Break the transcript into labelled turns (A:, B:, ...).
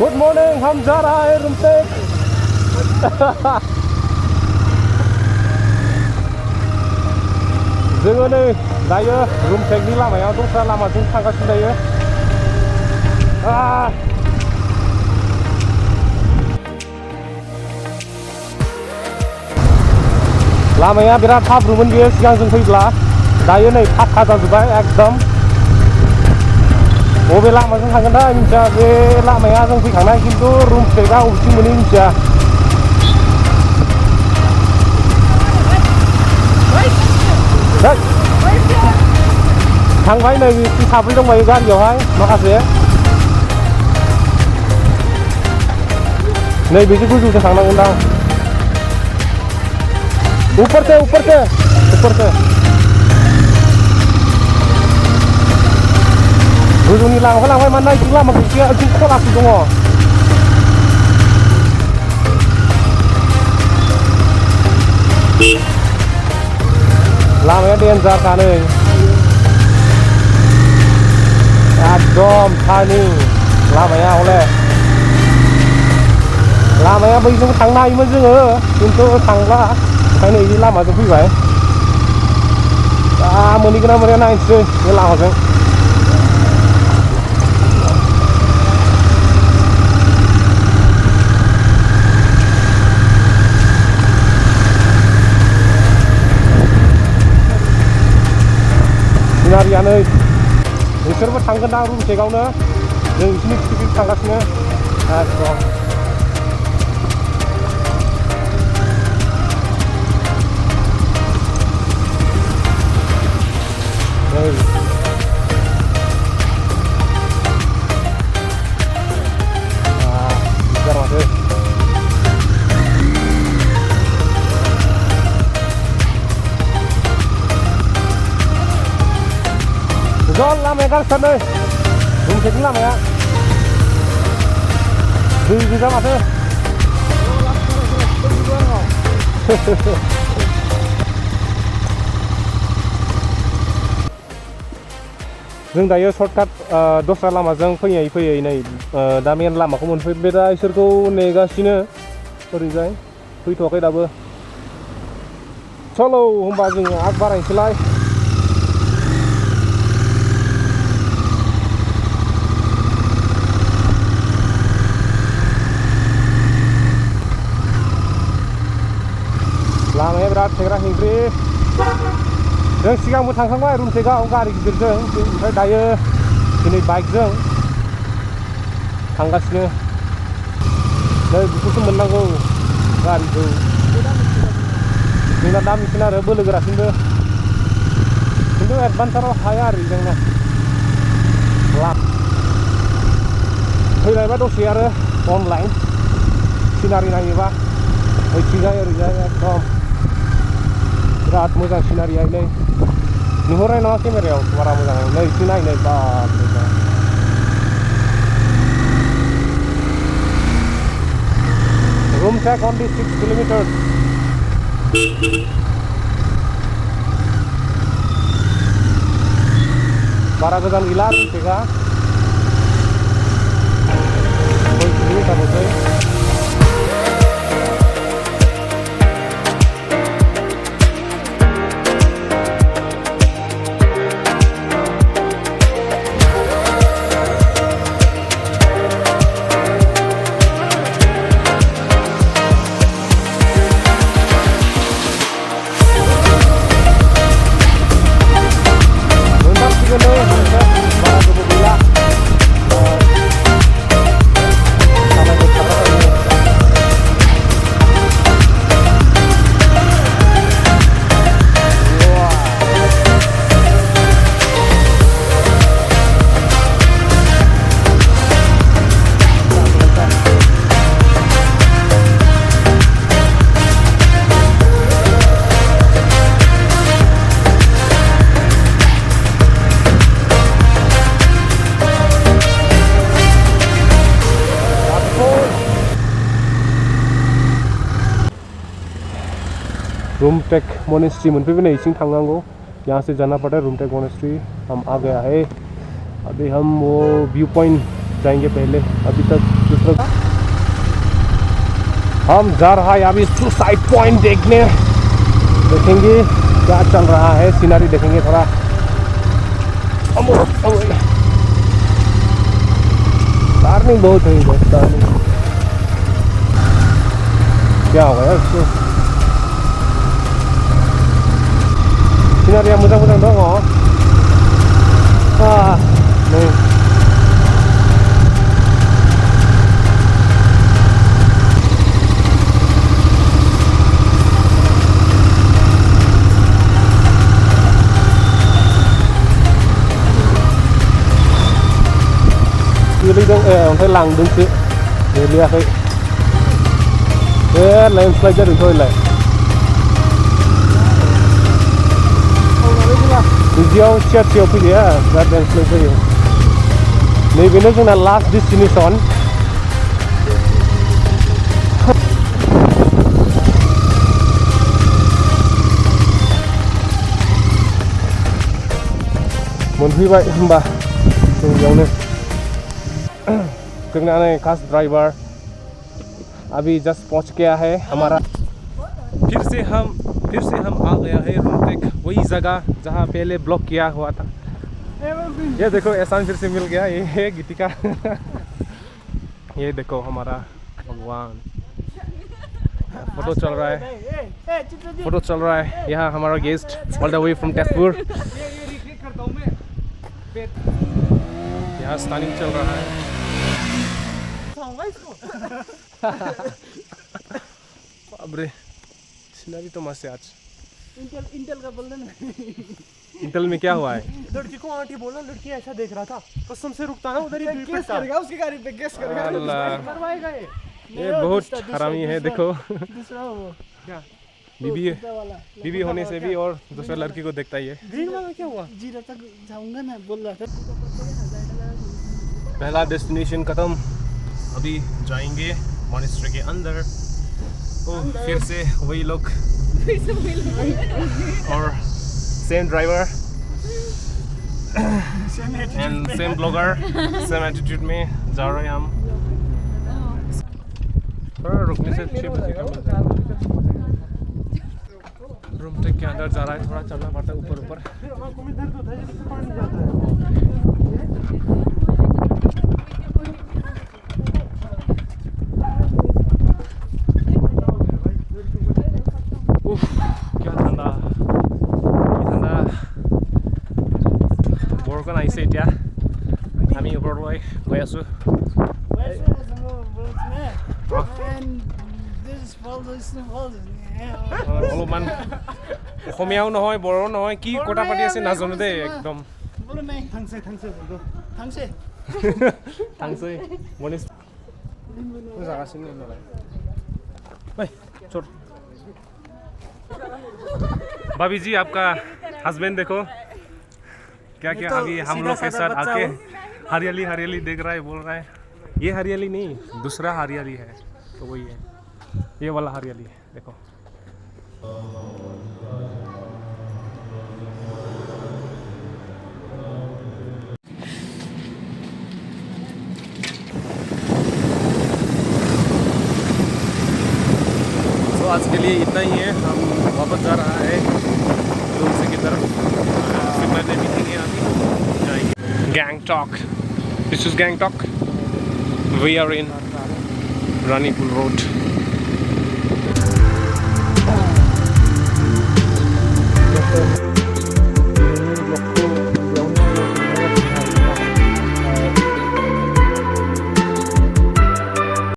A: Good morning, हम जा रहा है रुमटेक। जोङो नै दायो रुमटेकनि लामायाव दस्रा लामाजों थांगासिनो दायो। लामाया बिराद हाब्रुमोन बियो सिगां जों फैब्ला, दायो नै फाक्का जाजोब्बाय एकदम। बबे लामाजों थांगोनथाय मिथिया, बे लामाया जों फैखांनाय खिन्थु रुमटेकआ बबेथिं मोनो मिथिया। थांबाय नै साब्रै दंबायो गारियावहाय माखासे। नै बेसो गोजौजों थांनांगोन दां। ऊपर से गोजौनि लामाखौ लांबाय मानोना बिथिं लामाखौ बिथिं खलासो दङ। लामाया देन्जारखा नै एकदम टार्निं लामाया हले। लामाया बैजों थांनो हायोमोन जोङो खिन्थु थांला, ओंखायनो बिदि लामाजों फैबाय। दा मोनहैगोन ना मोनहैया नायनोसै बे लामाजों। सिनारियानो बिसोरबो थांगोन दां रुमटेकआवनो, जों बिसोरनि टिकेट थांगासिनो एकदम। John लामाया गाज्रिथार नै रुमटेकनि लामाया दै गोजा माथो। जों दायो सर्टकाट दस्रा लामाजों फैयै नै दा मेन लामाखौ मोनफैबाय। दा इसोरखौ नेगासिनो, ओरैजाय फैथ'वाखै दाबो। चलो होमबा जोङो आग बारायनोसैलाय। लामाया बिराद हेंग्रा हेंग्रि। जों सिगांबो थांखांबाय रुमटेकआव गारि गिदिरजों, ओमफ्राय दायो दिनै बाइकजों थांगासिनो। नै बेखौसो मोननांगौ गारिखौ। जोंना दामिसिन आरो बोलो गोरासिनबो, खिन्थु एडभान्साराव हाया आरो जोंना। फैलायबा दसे आरो अनलाइन सिनारि नायोबा ओइथिंजाय ओरैजाय एकदम बिराद मोजां सिनारिया। नै नुहरनाय नङा केमेरायाव बारा मोजाङै, नै इथिं नायनाय बाब रुमटेक only 6 kilometers। बारा गोजान गैला रुमटेकआ, 6 किल'मिटारल'सै। रूमटेक मोनेस्ट्री मोनफैबाय नै इसिं थांनांगौ। यहाँ से जाना पड़ता है रूमटेक मोनेस्ट्री। हम आ गया है, अभी हम वो व्यू पॉइंट जाएंगे पहले। अभी तक जो लोग हम जा रहा है अभी सुसाइड पॉइंट देखने, देखेंगे क्या चल रहा है, सीनरी देखेंगे थोड़ा। टर्निंग बहुत है इधर, टर्निंग क्या होगा यार इसको। सीनरी मोजां दङ नै kiri dong, ontai langdung sih, lihat sih, landslide jadi thôi lại, video chat siapa dia, landslide itu, nih bener cuma last destination, muốn vậy mbak, yang nih. क्योंकि ना खास ड्राइवर अभी जस्ट पहुंच गया है हमारा। फिर से हम आ गया है रोहतक, वही जगह जहां पहले ब्लॉक किया हुआ था। ये देखो एहसान फिर से मिल गया, ये है गीतिका। ये देखो हमारा भगवान, फोटो चल रहा है, यहाँ हमारा guest all the way from Tezpur. यहाँ स्टनिंग चल रहा है। बापरे, सीनरी तो मस्त है आज।
B: इंटेल का बोल देना।
A: इंटेल में क्या हुआ है?
B: लड़की को आंटी बोलना, लड़की ऐसा देख रहा था, कसम से रुकता ना उधर ही केस करेगा, उसकी गाड़ी पे केस करेगा, करवाएगा
A: ये बहुत हरामी है। देखो
B: दूसरा वो
A: क्या बीबी होने से भी और दूसरा लड़की को देखता ही है।
B: भीड़ में क्या हुआ? जीरा तक जाऊंगा ना बोल रहा था।
A: पहला डेस्टिनेशन खत्म, अभी जाएंगे मॉनेस्ट्री के अंदर। फिर से वही लोग और same driver and same blogger, same attitude में जा रहे हैं हम। थोड़ा रुकने से 6 बजे का मिलता है। रूम टेक के अंदर जा रहा है, थोड़ा चलना पड़ता है ऊपर। क्या ठंडा बरखुण आइছে এতিয়া, আমি ওপৰলৈ গৈ আছো। অলপমান অসমীয়াও নহয় বড়ো নহয়, কি কথা পাতি আছে নাজানো দেই একদম। থাংছে মনিস জায়গা চিনি নলাই। छोड़ भाभी जी, आपका हस्बैंड देखो क्या क्या अभी हम लोग के साथ आके हरियाली देख रहा है, बोल रहा है ये हरियाली नहीं दूसरा हरियाली है, तो वही है ये वाला हरियाली है। देखो आज के लिए इतना ही है, हम वापस जा रहा है डोमसी की तरफ। फिर मैंने मीटिंग अभी जाएंगे Gangtok. This is Gangtok, we are in Ranipool road.